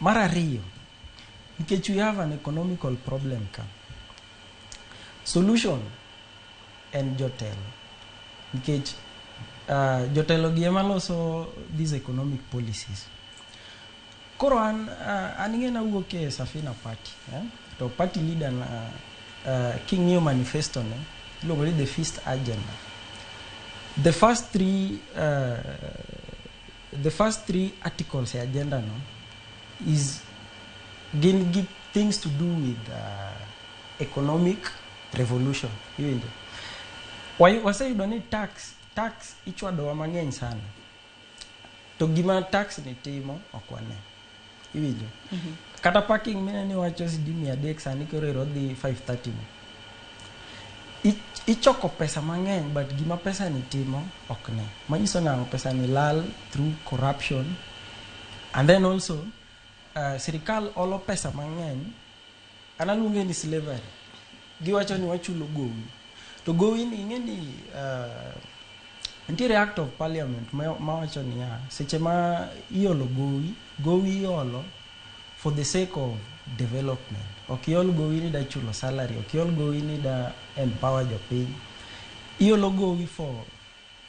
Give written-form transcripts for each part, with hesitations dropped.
Mara riyo, nikech we have an economical problem ka. Solution en jotelo. Nikech jotelo gi ema loso these economic policies. Koro an ng'ena wuok e Safina Party. To party leader king'iyo manifesto ne, iluongo ni the first agenda. The first three articles e agenda no is gin things to do with economic revolution. Iwinjo. Waseyudo ni tax ichwadowa mang'eny sana. To gima tax ni timo ok wane. Iwinjo. Kata parking mine ni wacho sidi 300 sani koro dhi 530. Ichoko pesa mang'eny, but gima pesa ni timo ok ne. Manyiso nang'o pesa ni lal through corruption. And then also sirikal olo pesa mang'eny, analuonge ni slavery. Giwacho ni wachulo gowi. To gowi ni ing'eni nitiere act of parliament ma wacho ni seche ma iolo gowi iolo for the sake of development. Ok iol gowi ni da chulo salary, ok iol gowi ni da empower jopiny. Iolo gowi for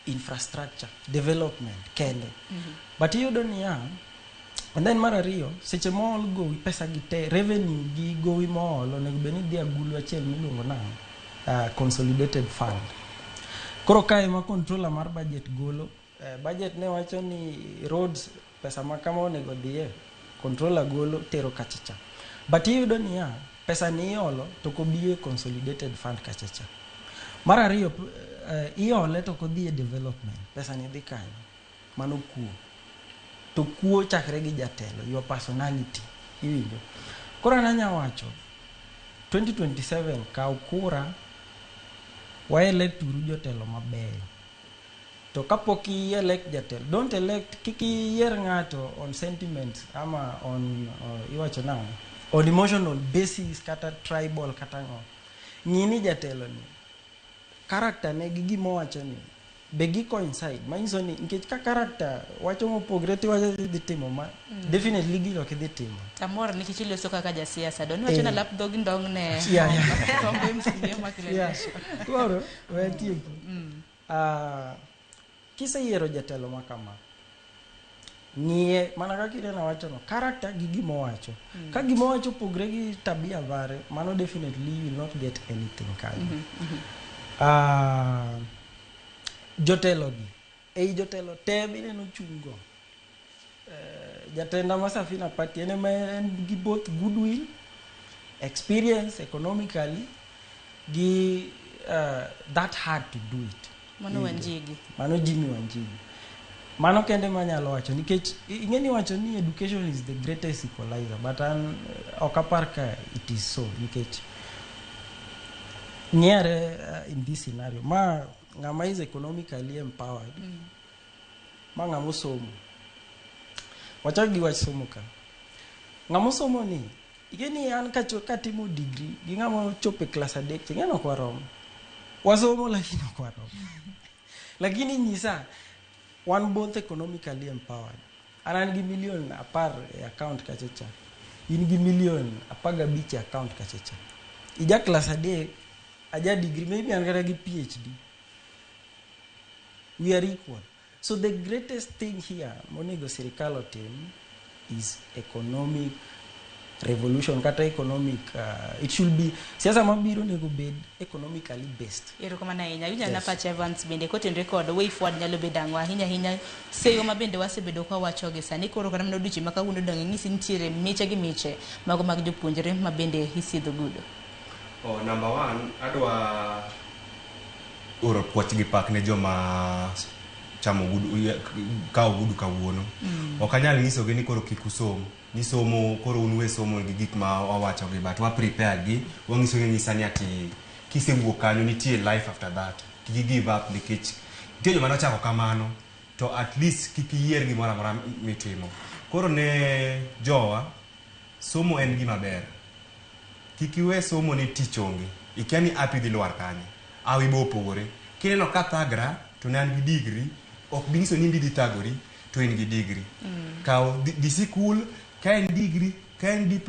infrastructure, development, kende. But iyudo ni and then mara riyo, seche ma ol gowi pesa gite, revenue gi gowi ma ol, onego beni dhi agulu achiel miluongo na consolidated fund. Koro kae ma controller mar budget golo, budget ne wacho ni roads pesa ma kama onego dhiye, controller golo tero kachacha. But iyudo ni pesa ni iolo to kobiye consolidated fund kachacha. Mara riyo, iole to kodhiye development, pesa ni dhi kanyo, mano kuo. To kuo chakre gi jatelo, your personality. Iwinjo. Koro nanya wacho 2027 kaw kura wa elect uru jotelo mabeyo. To kapok elect jatelo, don't elect, kiki yier ng'ato on sentiments ama on iwacho na on emotional basis kata tribal kata ngo. Ng'ini jatelo ni character ne gi gimo wacho ni be gi coincide. Manyiso ni nikech ka character wacho mopogre ti wacho dhi timo ma definitely gino ki dhi timo. Tamora nikech iloso kaka ja siasa don wacho na lap dog ndong ne. Kombe msinye makile. Koro wetieki. Kiseyiero jatelo makama. Ng'iye mana kaka irena wacho no character gi gimo wacho. Ka gimo wacho pogre gi tabia vare, mano definitely you will not get anything kanyo. Jotelo gi. Ei jotelo tem ineno chungo. Jatenda ma Safina Party ene ma gi both goodwill, experience economically, gi that hard to do it. Mano Wanjigi. Mano Jimmy Wanjigi. Mano kende manyalo wacho nikech ing'eni wacho ni education is the greatest equalizer, but okapar ka it is so nikech ng'ere in this scenario ma ng'ama is economically empowered, ma ng'ama somo. Wachak gi wach somo ka. Ng'ama somo ni ing'eni an katimo degree gi ng'ama chope class 3 ng'eno kwa romo. Wasomo lakini kwa romo. Lakini nyisa one both economically empowered. Anan gi million 10 e account kachacha. In gi million 15 e account kachacha. Ija class 3 aja degree, maybe an kata gi PhD. We are equal. So the greatest thing here monego sirikal otim is economic revolution kata economic it should be siasa mabiro nego bed economically based. Ero kama na inya yunya na Patch Evans bende koten record way forward nyalo bedang'o ahinya seyo mabende wasebedo kwa wachoge sani koro kana mno duchi maka wundo dang'o ng'isi ntiere miche gi miche mago mag jopuonjre mabende hisidho gudo. Number 1 adwa oro puoch gi pak ne joma chamo gudu kawo gudu kawuono. Okanyal nyiso gi ni koro kikusomo ni somo koro unwe somo gi gik ma wawacho gi, but wa prepare gi wangiso ni sani ati kisewuok kanyo nitie life after that. Kiki give up nikech nitie joma nochako kamano to at least kiki yier gimoro amora mitimo. Koro ne jowa somo en gima ber. Kiki we somo ni tich onge. Ikiani api dhi lwar kanyo. Awi bo pogore. Kineno ka thagra to ne an gi degree, ok bingiso ni ndi thagori to en gi degree. Kao di sikul ka en degree, ka en diploma